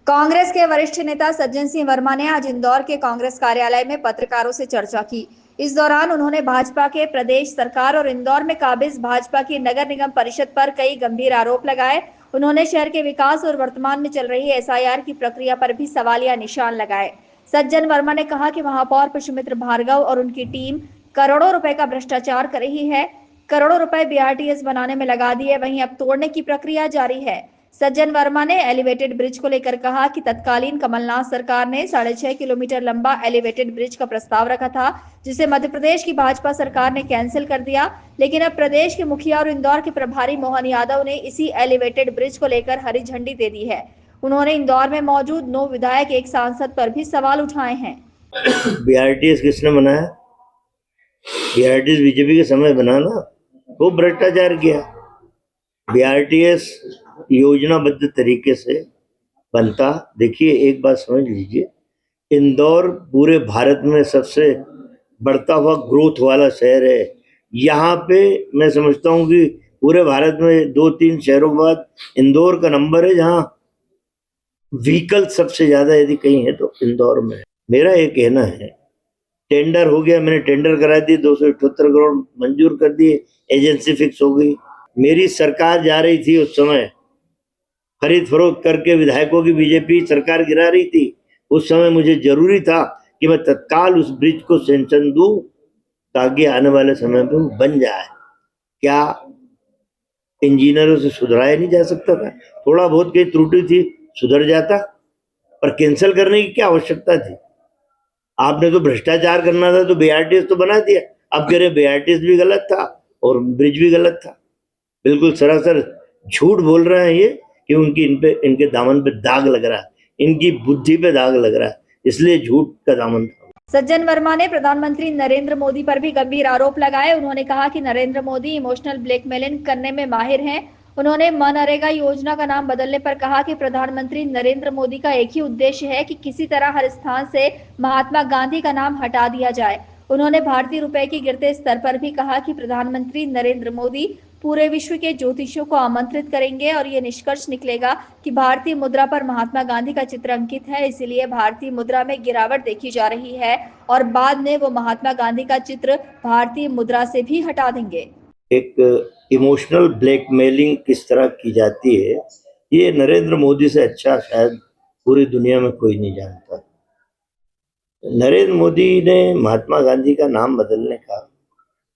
कांग्रेस के वरिष्ठ नेता सज्जन सिंह वर्मा ने आज इंदौर के कांग्रेस कार्यालय में पत्रकारों से चर्चा की। इस दौरान उन्होंने भाजपा के प्रदेश सरकार और इंदौर में काबिज भाजपा की नगर निगम परिषद पर कई गंभीर आरोप लगाए। उन्होंने शहर के विकास और वर्तमान में चल रही एसआईआर की प्रक्रिया पर भी सवालिया निशान लगाए। सज्जन वर्मा ने कहा कि महापौर पुष्पमित्र भार्गव और उनकी टीम करोड़ों रुपए का भ्रष्टाचार कर रही है। करोड़ों रुपए बीआरटीएस बनाने में लगा दिए, वहीं अब तोड़ने की प्रक्रिया जारी है। सज्जन वर्मा ने एलिवेटेड ब्रिज को लेकर कहा कि तत्कालीन कमलनाथ सरकार ने 6.5 किलोमीटर लंबा एलिवेटेड ब्रिज का प्रस्ताव रखा था, जिसे मध्य प्रदेश की भाजपा सरकार ने कैंसिल कर दिया। लेकिन अब प्रदेश के मुखिया और इंदौर के प्रभारी मोहन यादव ने इसी एलिवेटेड ब्रिज को लेकर हरी झंडी दे दी है। उन्होंने इंदौर में मौजूद 9 विधायक, एक सांसद पर भी सवाल उठाए हैं। बीआरटीएस किसने बनाया? बीआरटीएस बीजेपी के समय बना ना, वो भ्रष्टाचार किया। बीआरटीएस योजनाबद्ध तरीके से बनता। देखिए, एक बात समझ लीजिए, इंदौर पूरे भारत में सबसे बढ़ता हुआ ग्रोथ वाला शहर है। यहाँ पे मैं समझता हूँ कि पूरे भारत में 2-3 शहरों के बाद इंदौर का नंबर है, जहाँ व्हीकल सबसे ज्यादा यदि कहीं है तो इंदौर में। मेरा ये कहना है, टेंडर हो गया, मैंने टेंडर करा दी, 278 करोड़ मंजूर कर दिए, एजेंसी फिक्स हो गई। मेरी सरकार जा रही थी उस समय, खरीद फरोख्त करके विधायकों की बीजेपी सरकार गिरा रही थी। उस समय मुझे जरूरी था कि मैं तत्काल उस ब्रिज को सेंक्शन दूं ताकि आने वाले समय में वो बन जाए। क्या इंजीनियरों से सुधराया नहीं जा सकता था? थोड़ा बहुत कहीं त्रुटि थी, सुधर जाता, पर कैंसिल करने की क्या आवश्यकता थी? आपने तो भ्रष्टाचार करना था तो बीआरटीएस तो बना दिया। अब कह रहे बीआरटीएस भी गलत था और ब्रिज भी गलत था। बिल्कुल सरासर झूठ बोल रहे हैं ये कि इनके दामन पे दाग लग रहा है, इनकी बुद्धि पे दाग लग रहा है, इसलिए झूठ का दामन था। सज्जन वर्मा ने प्रधानमंत्री नरेंद्र मोदी पर भी गंभीर आरोप लगाए। उन्होंने कहा कि नरेंद्र मोदी इमोशनल ब्लैकमेलिंग करने में माहिर हैं। उन्होंने मनरेगा योजना का नाम बदलने पर कहा कि प्रधानमंत्री नरेंद्र मोदी का एक ही उद्देश्य है कि किसी तरह हर स्थान से महात्मा गांधी का नाम हटा दिया जाए। उन्होंने भारतीय रुपए के गिरते स्तर पर भी कहा कि प्रधानमंत्री नरेंद्र मोदी पूरे विश्व के ज्योतिषियों को आमंत्रित करेंगे और ये निष्कर्ष निकलेगा कि भारतीय मुद्रा पर महात्मा गांधी का चित्र अंकित है, इसलिए भारतीय मुद्रा में गिरावट देखी जा रही है और बाद में वो महात्मा गांधी का चित्र भारतीय मुद्रा से भी हटा देंगे। एक इमोशनल ब्लैकमेलिंग किस तरह की जाती है, ये नरेंद्र मोदी से अच्छा शायद पूरी दुनिया में कोई नहीं जानता। नरेंद्र मोदी ने महात्मा गांधी का नाम बदलने का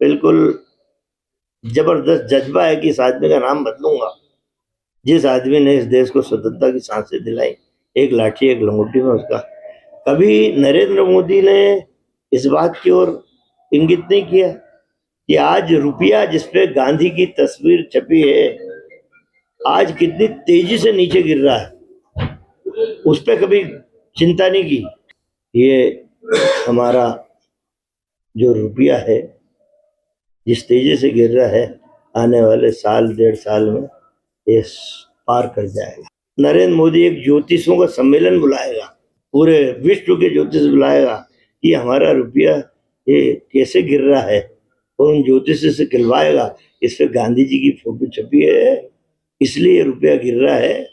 बिल्कुल जबरदस्त जज्बा है कि इस आदमी का नाम बदलूंगा। जिस आदमी ने इस देश को स्वतंत्रता की सांसें दिलाई, एक लाठी एक लंगोटी में उसका, कभी नरेंद्र मोदी ने इस बात की ओर इंगित नहीं किया कि आज रुपया जिसपे गांधी की तस्वीर छपी है, आज कितनी तेजी से नीचे गिर रहा है, उस पर कभी चिंता नहीं की। ये हमारा जो रुपया है जिस तेजी से गिर रहा है, आने वाले साल 1.5 साल में ये पार कर जाएगा। नरेंद्र मोदी एक ज्योतिषों का सम्मेलन बुलाएगा, पूरे विश्व के ज्योतिष बुलाएगा कि हमारा रुपया ये कैसे गिर रहा है, और उन ज्योतिष से खिलवाएगा। इस पे गांधी जी की फोटो छपी है, इसलिए रुपया गिर रहा है,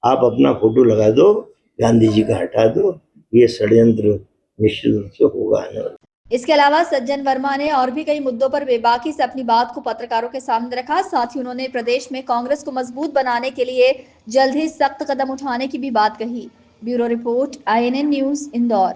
आप अपना फोटो लगा दो, गांधी जी का हटा दो। ये षड्यंत्र निश्चित रूप से होगा आने वाला। इसके अलावा सज्जन वर्मा ने और भी कई मुद्दों पर बेबाकी से अपनी बात को पत्रकारों के सामने रखा। साथ ही उन्होंने प्रदेश में कांग्रेस को मजबूत बनाने के लिए जल्द ही सख्त कदम उठाने की भी बात कही। Bureau report, INN news, Indore.